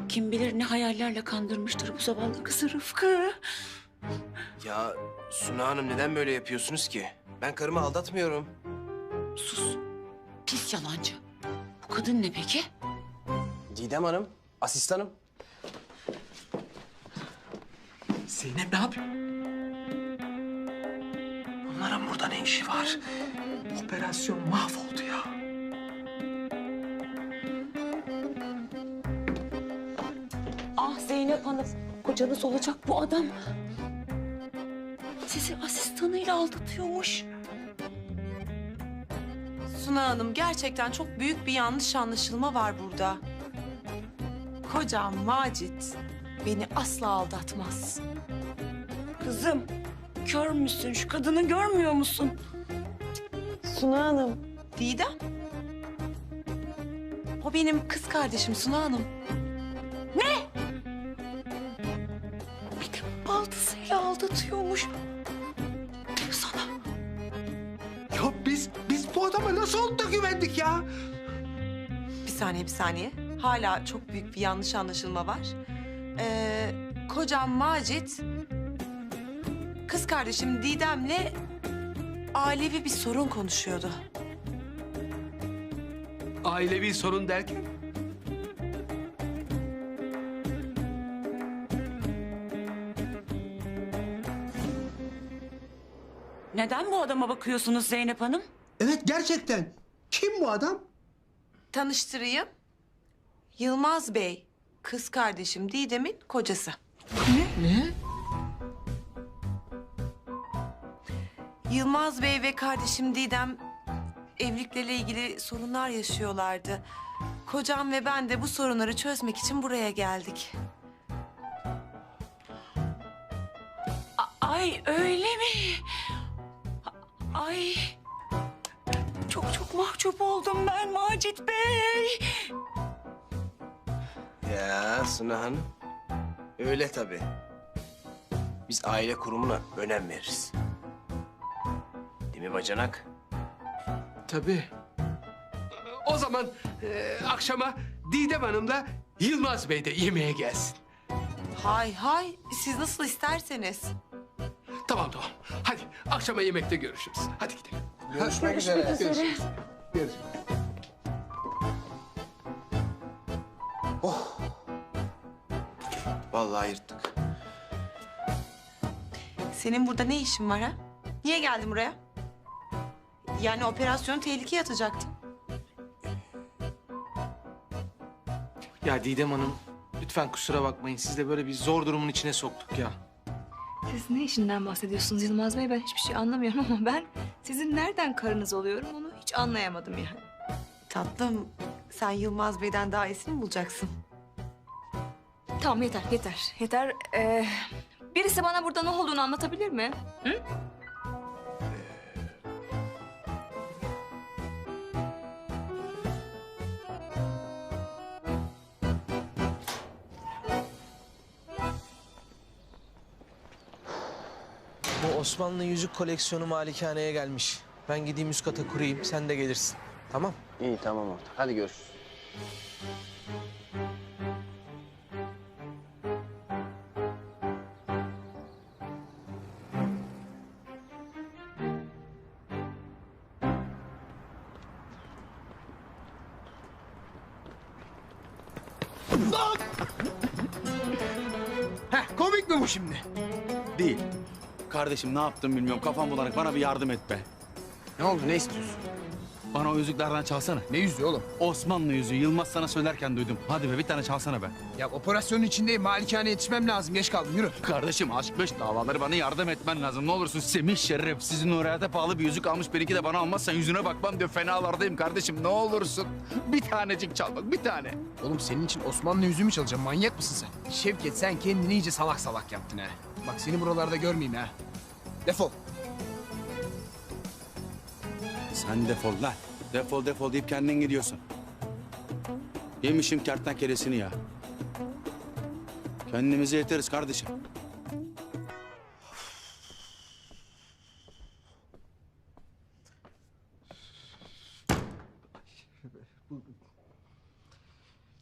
Kim bilir ne hayallerle kandırmıştır bu zavallı kızı Rıfkı. Ya Suna Hanım, neden böyle yapıyorsunuz ki? Ben karımı aldatmıyorum. Sus. Pis yalancı. Bu kadın ne peki? Didem Hanım, asistanım. Zeynep ne yapıyor? Bunların burada ne işi var? Operasyon mahvoldu ya. Ah Zeynep Hanım. Kocanız olacak bu adam. Sizi asistanıyla aldatıyormuş. Suna Hanım, gerçekten çok büyük bir yanlış anlaşılma var burada. Kocam Macit beni asla aldatmaz. Kızım, kör müsün? Şu kadını görmüyor musun? Suna Hanım. Didem? O benim kız kardeşim Suna Hanım. Ne? Bir de baltısıyla aldatıyormuş. Sana. Ya biz bu adama nasıl oldu da güvendik ya? Bir saniye. Hala çok büyük bir yanlış anlaşılma var. Kocam Macit, kız kardeşim Didem'le ailevi bir sorun konuşuyordu. Ailevi sorun derken? Neden bu adama bakıyorsunuz Zeynep Hanım? Evet gerçekten. Kim bu adam? Tanıştırayım. Yılmaz Bey, kız kardeşim Didem'in kocası. Ne? Yılmaz Bey ve kardeşim Didem evlilikleriyle ilgili sorunlar yaşıyorlardı. Kocam ve ben de bu sorunları çözmek için buraya geldik. Ay öyle mi? Ay çok mahcup oldum ben Macit Bey. Ya Suna Hanım, öyle tabii. Biz aile kurumuna önem veririz. Değil mi bacanak? Tabii. O zaman akşama Didem Hanım'la Yılmaz Bey de yemeğe gelsin. Hay, siz nasıl isterseniz. Tamam. Hadi akşama yemekte görüşürüz. Hadi gidelim. Görüşmek üzere. Görüşürüz. Vallahi yırttık. Senin burada ne işin var ha? Niye geldin buraya? Yani operasyonu tehlikeye atacaktın. Ya Didem Hanım, lütfen kusura bakmayın. Siz de böyle bir zor durumun içine soktuk ya. Siz ne işinden bahsediyorsunuz Yılmaz Bey? Ben hiçbir şey anlamıyorum ama ben sizin nereden karınız oluyorum onu hiç anlayamadım yani. Tatlım, sen Yılmaz Bey'den daha iyisini mi bulacaksın? Tamam yeter. Birisi bana burada ne olduğunu anlatabilir mi? Hı? Bu Osmanlı yüzük koleksiyonu malikaneye gelmiş. Ben gideyim üst kata kurayım, sen de gelirsin. Tamam? İyi tamam ortak. Hadi görüşürüz. Komik mi bu şimdi? Değil. Kardeşim ne yaptım bilmiyorum. Kafam bulanık. Bana bir yardım et be. Ne oldu, ne istiyorsun? Bana o yüzüklerden çalsana. Ne yüzüğü oğlum? Osmanlı yüzüğü. Yılmaz sana söylerken duydum. Hadi be bir tane çalsana be. Ya operasyonun içindeyim. Malikaneye yetişmem lazım. Geç kaldım. Yürü. Kardeşim aşk beş davaları bana yardım etmen lazım. Ne olursun Semih Şeref. Sizin oraya pahalı bir yüzük almış. Benimki de bana almazsan yüzüne bakmam diyor. Fenalardayım kardeşim. Ne olursun. Bir tanecik çal bak. Bir tane. Oğlum senin için Osmanlı yüzüğü mü çalacağım? Manyak mısın sen? Şevket sen kendini iyice salak salak yaptın ha. Bak seni buralarda görmeyeyim ha. Defol. Sen defol lan. Defol deyip kendin gidiyorsun. Yemişim kertenkelesini ya. Kendimize yeteriz kardeşim.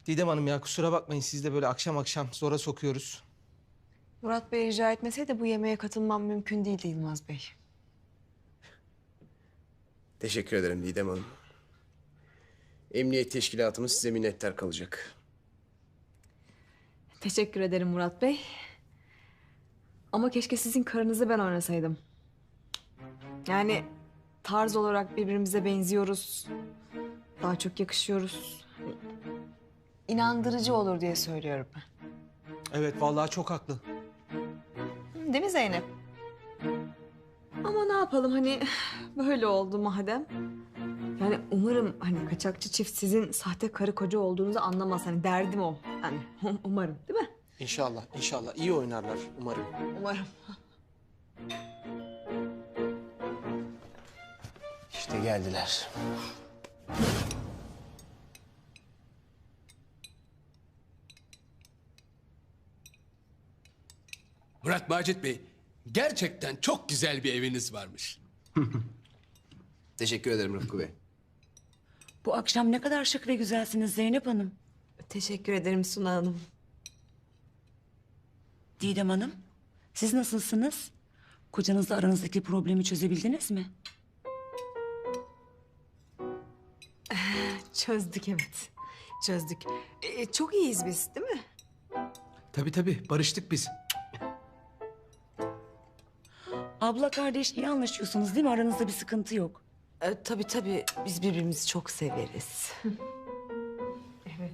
Didem Hanım ya kusura bakmayın, siz de böyle akşam akşam zora sokuyoruz. Murat Bey rica etmeseydi bu yemeğe katılmam mümkün değildi Yılmaz Bey. Teşekkür ederim Didem Hanım. Emniyet teşkilatımız size minnettar kalacak. Teşekkür ederim Murat Bey. Ama keşke sizin karınızı ben oynasaydım. Yani tarz olarak birbirimize benziyoruz. Daha çok yakışıyoruz. İnandırıcı olur diye söylüyorum ben. Evet vallahi çok haklı. Değil mi Zeynep? Ama ne yapalım hani böyle oldu madem. Yani umarım hani kaçakçı çift sizin sahte karı koca olduğunuzu anlamaz. Hani derdim o. Yani umarım değil mi? İnşallah, inşallah. İyi oynarlar umarım. Umarım. İşte geldiler. Murat Macit Bey, gerçekten çok güzel bir eviniz varmış. Teşekkür ederim Rıfkı Bey. Bu akşam ne kadar şık ve güzelsiniz Zeynep Hanım. Teşekkür ederim Suna Hanım. Didem Hanım, siz nasılsınız? Kocanızla aranızdaki problemi çözebildiniz mi? Çözdük evet. Çözdük. Çok iyiyiz biz değil mi? Tabii barıştık biz. Abla kardeş iyi anlaşıyorsunuz değil mi? Aranızda bir sıkıntı yok. Tabii biz birbirimizi çok severiz. Evet.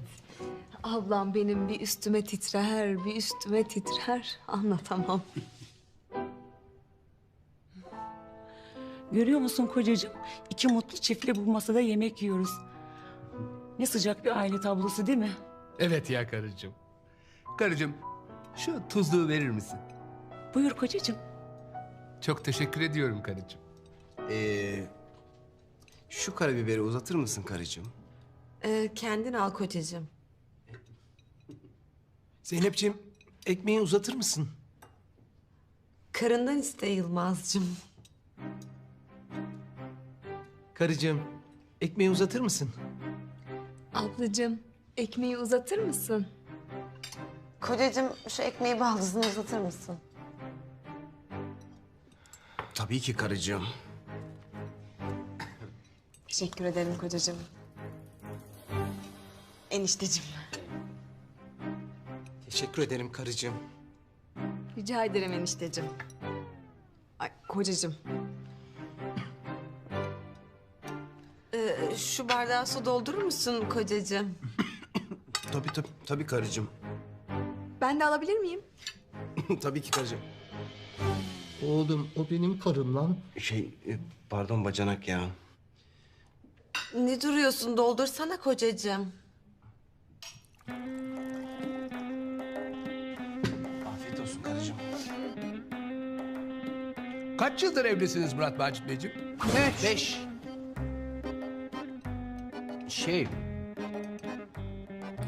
Ablam benim bir üstüme titrer, bir üstüme titrer. Anlatamam. Görüyor musun kocacığım? İki mutlu çiftle bu masada yemek yiyoruz. Ne sıcak bir aile tablosu değil mi? Evet ya karıcığım. Karıcığım şu tuzluğu verir misin? Buyur kocacığım. Çok teşekkür ediyorum karıcığım. Şu karabiberi uzatır mısın karıcığım? Kendin al kocacığım. Zeynepciğim ekmeği uzatır mısın? Karından iste Yılmaz'cığım. Karıcığım ekmeği uzatır mısın? Ablacığım ekmeği uzatır mısın? Kocacığım şu ekmeği baldızını uzatır mısın? Tabii ki karıcığım. Teşekkür ederim kocacığım. Enişteciğim. Teşekkür ederim karıcığım. Rica ederim enişteciğim. Ay kocacığım. Şu bardağa su doldurur musun kocacığım? Tabii karıcığım. Ben de alabilir miyim? Tabii ki karıcığım. Oğlum o benim karım lan. Pardon bacanak ya. Ne duruyorsun? Doldursana kocacığım. Afiyet olsun karıcığım. Kaç yıldır evlisiniz Murat Macit Beyciğim? 5.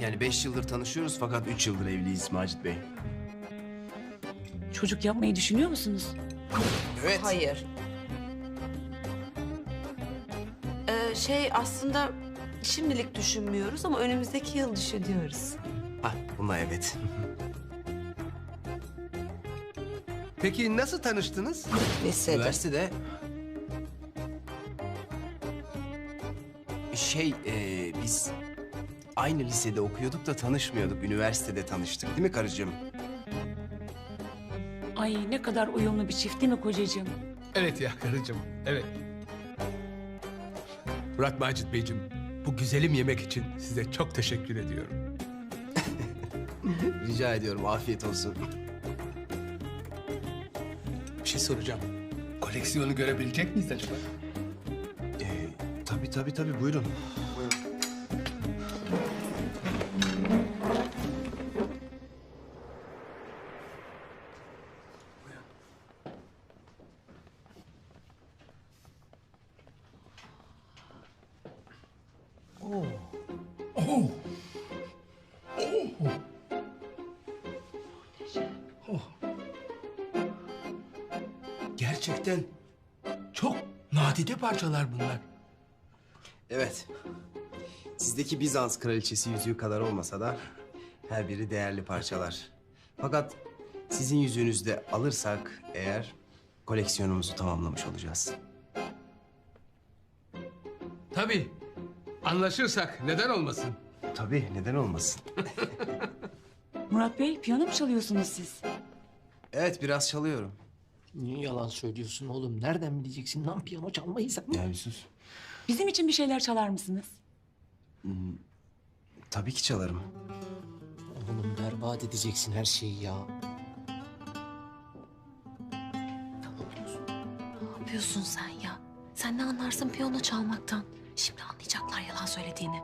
Yani 5 yıldır tanışıyoruz fakat 3 yıldır evliyiz Macit Bey. Çocuk yapmayı düşünüyor musunuz? Evet. Hayır. Aslında şimdilik düşünmüyoruz ama önümüzdeki yıl düşünüyoruz. Buna evet. Peki nasıl tanıştınız? Lisede. Üniversitede... biz aynı lisede okuyorduk da tanışmıyorduk. Üniversitede tanıştık değil mi karıcığım? Ay ne kadar uyumlu bir çift değil mi kocacığım? Evet ya karıcığım, evet. Murat Macit Beyciğim, bu güzelim yemek için size çok teşekkür ediyorum. Rica ediyorum, afiyet olsun. Bir şey soracağım. Koleksiyonu görebilecek miyiz acaba? Tabii, buyurun. Gerçekten çok nadide parçalar bunlar. Evet. Sizdeki Bizans kraliçesi yüzüğü kadar olmasa da her biri değerli parçalar. Fakat sizin yüzüğünüzde alırsak eğer koleksiyonumuzu tamamlamış olacağız. Tabii. Anlaşırsak neden olmasın? Tabii, neden olmasın? Murat Bey piyano mu çalıyorsunuz siz? Evet, biraz çalıyorum. Niye yalan söylüyorsun oğlum? Nereden bileceksin lan piyano çalmayı sen? Ya bir sus. Bizim için bir şeyler çalar mısınız? Tabii ki çalarım. Oğlum berbat edeceksin her şeyi ya. Ne yapıyorsun sen ya? Sen ne anlarsın piyano çalmaktan? Şimdi anlayacaklar yalan söylediğini.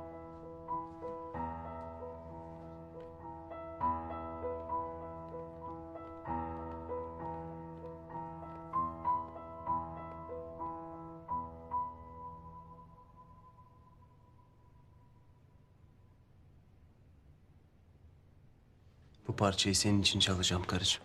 Bu parçayı senin için çalacağım karıcığım.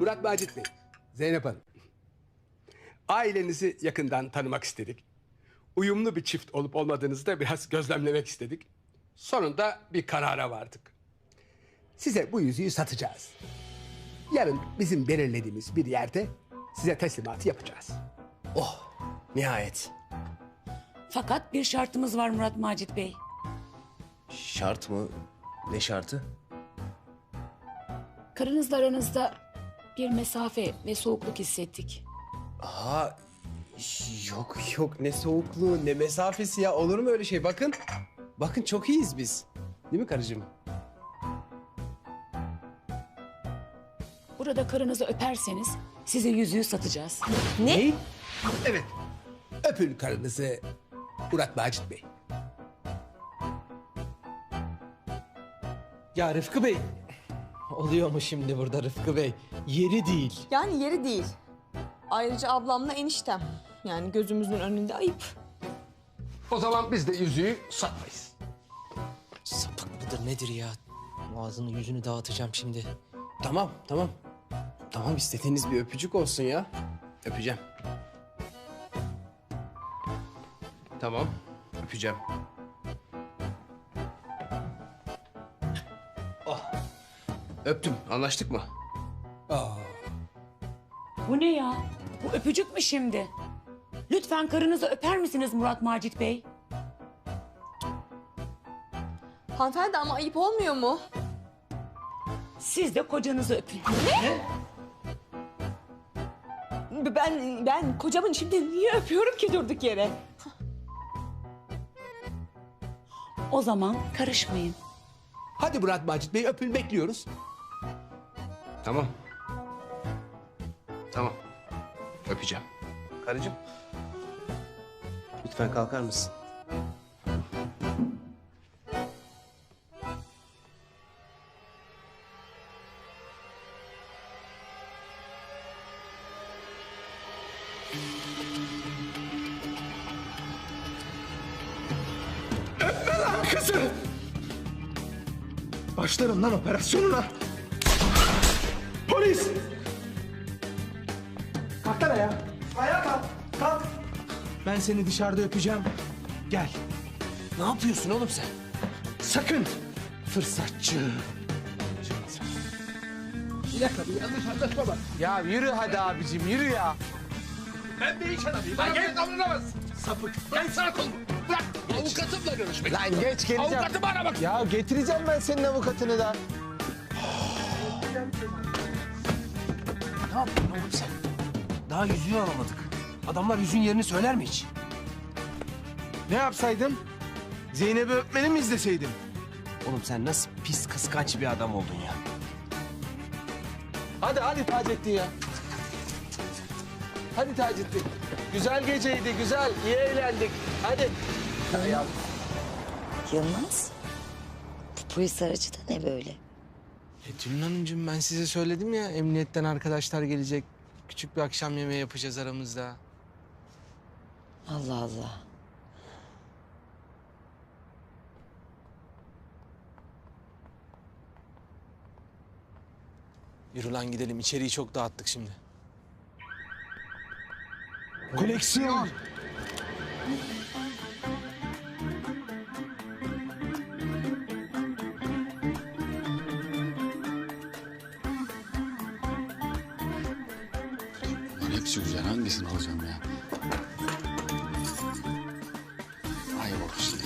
Murat Macit Bey, Zeynep Hanım. Ailenizi yakından tanımak istedik. Uyumlu bir çift olup olmadığınızı da biraz gözlemlemek istedik. Sonunda bir karara vardık. Size bu yüzüğü satacağız. Yarın bizim belirlediğimiz bir yerde size teslimatı yapacağız. Oh, nihayet. Fakat bir şartımız var Murat Macit Bey. Şart mı? Ne şartı? Karınızla aranızda bir mesafe ve soğukluk hissettik. Aa, yok ne soğukluğu ne mesafesi ya, olur mu öyle şey? Bakın çok iyiyiz biz. Değil mi karıcığım? Burada karınızı öperseniz size yüzüğü satacağız. Ne? Evet, öpün karınızı Murat Macit Bey. Ya Rıfkı Bey. Oluyor mu şimdi burada Rıfkı Bey? Yeri değil. Yani yeri değil. Ayrıca ablamla eniştem. Yani gözümüzün önünde ayıp. O zaman biz de yüzüğü satmayız. Sapık mıdır nedir ya? Ağzını yüzünü dağıtacağım şimdi. Tamam. Tamam, istediğiniz bir öpücük olsun ya. Öpeceğim. Tamam, öpeceğim. Oh, öptüm. Anlaştık mı? Bu ne ya? Bu öpücük mü şimdi? Lütfen karınızı öper misiniz Murat Macit Bey? Hanımefendi ama ayıp olmuyor mu? Siz de kocanızı öpün. Ben kocamın şimdi niye öpüyorum ki durduk yere? O zaman karışmayın. Hadi Murat Macit Bey, öpün, bekliyoruz. Tamam. Öpeceğim. Karıcığım. Lütfen kalkar mısın? Kızım! Başlarım lan operasyonuna. Polis! Kalksana ya. Ayağa kalk. Kalk. Ben seni dışarıda öpeceğim. Gel. Ne yapıyorsun oğlum sen? Sakın. Fırsatçı. Bir dakika, bir yanlış anlaşma var. Ya yürü hadi abicim yürü ya. Ben de iş adamıyım. Bana böyle davranamazsın. Sapık. Ben sana kolumu. Bırak. Avukatımla görüşmek. Lan geç geleceğim. Avukatı bana bak. Ya getireceğim ben senin avukatını da. Ne yapıyorsun oğlum sen? Daha yüzüğü alamadık. Adamlar yüzüğün yerini söyler mi hiç? Ne yapsaydım? Zeynep'i öpmeni mi izleseydim? Oğlum sen nasıl pis kıskanç bir adam oldun ya? Hadi Taceddin ya. Hadi Taceddin. Güzel geceydi güzel. İyi eğlendik. Hadi. Yılmaz, bu polis aracı da ne böyle? Tülin Hanımcığım ben size söyledim ya emniyetten arkadaşlar gelecek. Küçük bir akşam yemeği yapacağız aramızda. Allah Allah. Yürü lan gidelim içeriği çok dağıttık şimdi. Koleksiyon. Bunların hepsi güzel. Hangisini alacağım ya? Ay olsun.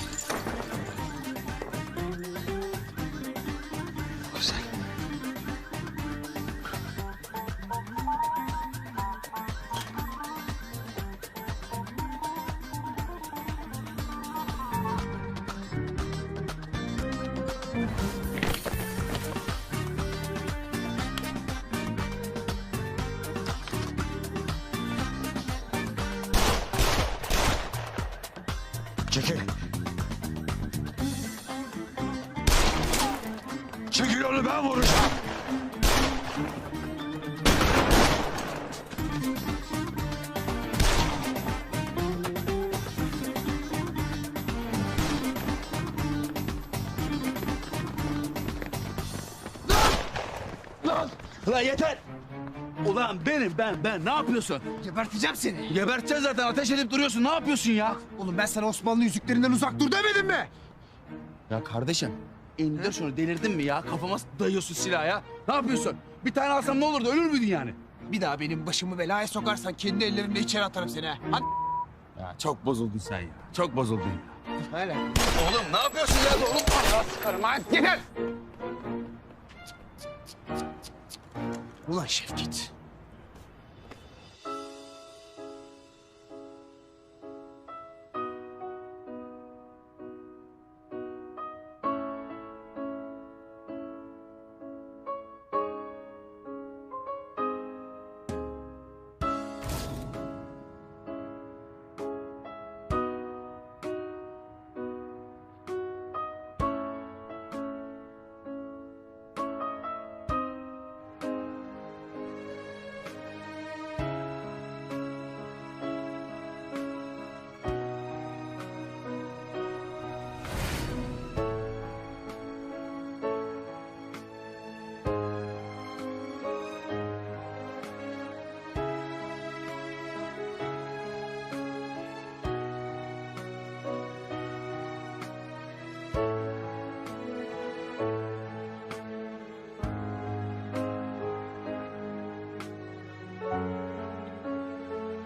Güzel. Çekil. Çekil onu ben vuracağım. Lan yeter. Ulan benim ben. Ne yapıyorsun? Geberteceğim seni. Geberteceğiz zaten. Ateş edip duruyorsun. Ne yapıyorsun ya? Oğlum ben sana Osmanlı yüzüklerinden uzak dur demedim mi? Ya kardeşim indir şunu, delirdin mi ya? Kafama dayıyorsun silahı ya. Ne yapıyorsun? Bir tane alsam ne olurdu? Ölür müydün yani? Bir daha benim başımı belaya sokarsan kendi ellerimle içeri atarım seni. Hadi. Ya çok bozuldun sen ya. Çok bozuldun ya. Hele. Oğlum ne yapıyorsun ya? Oğlum Allah sıkarım ha. Yeter. Ulan Şevket.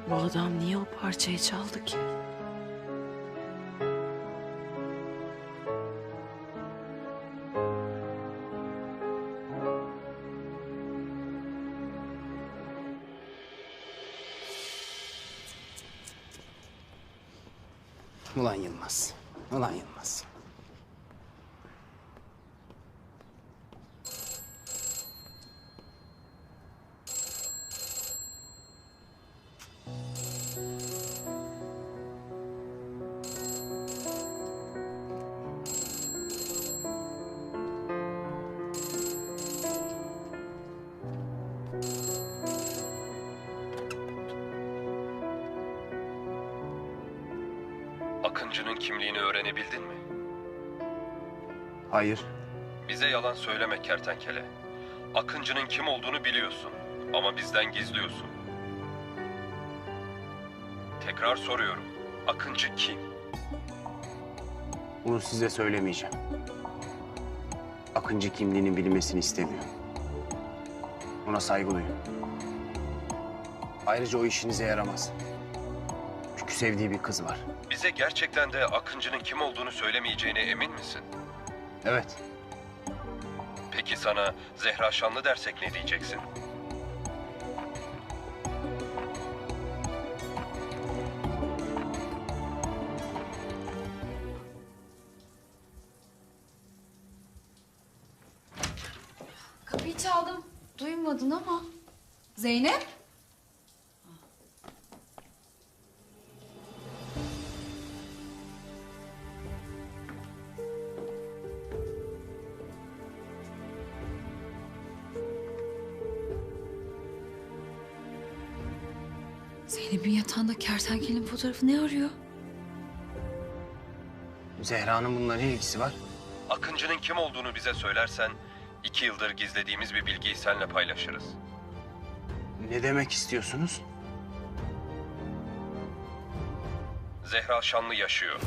Bu adam niye o parçayı çaldı ki? Ulan Yılmaz. Ulan Yılmaz. Akıncı'nın kimliğini öğrenebildin mi? Hayır. Bize yalan söyleme kertenkele. Akıncı'nın kim olduğunu biliyorsun ama bizden gizliyorsun. Tekrar soruyorum. Akıncı kim? Bunu size söylemeyeceğim. Akıncı kimliğinin bilinmesini istemiyorum. Ona saygı duyun. Ayrıca o işinize yaramaz. Çünkü sevdiği bir kız var. Bize gerçekten de Akıncı'nın kim olduğunu söylemeyeceğine emin misin? Evet. Peki sana Zehra Şanlı dersek ne diyeceksin? Kapıyı çaldım. Duymadın ama. Zeynep? Zeynep'in yatağında kertenkelenin fotoğrafı ne arıyor? Zehra'nın bununla ne ilgisi var? Akıncı'nın kim olduğunu bize söylersen 2 yıldır gizlediğimiz bir bilgiyi seninle paylaşırız. Ne demek istiyorsunuz? Zehra Şanlı yaşıyor.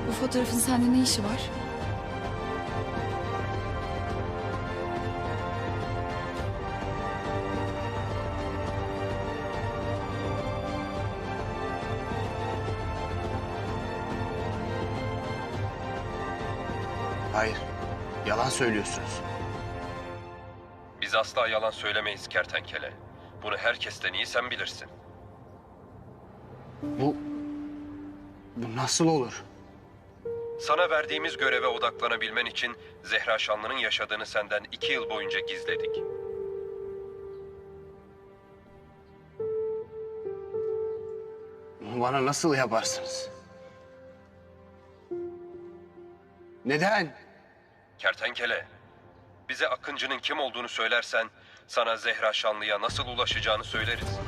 Bu fotoğrafın sende ne işi var? Hayır. Yalan söylüyorsunuz. Biz asla yalan söylemeyiz kertenkele. Bunu herkesten iyi sen bilirsin. Bu nasıl olur? Sana verdiğimiz göreve odaklanabilmen için Zehra Şanlı'nın yaşadığını senden 2 yıl boyunca gizledik. Bunu bana nasıl yaparsınız? Neden? Kertenkele, bize Akıncı'nın kim olduğunu söylersen sana Zehra Şanlı'ya nasıl ulaşacağını söyleriz.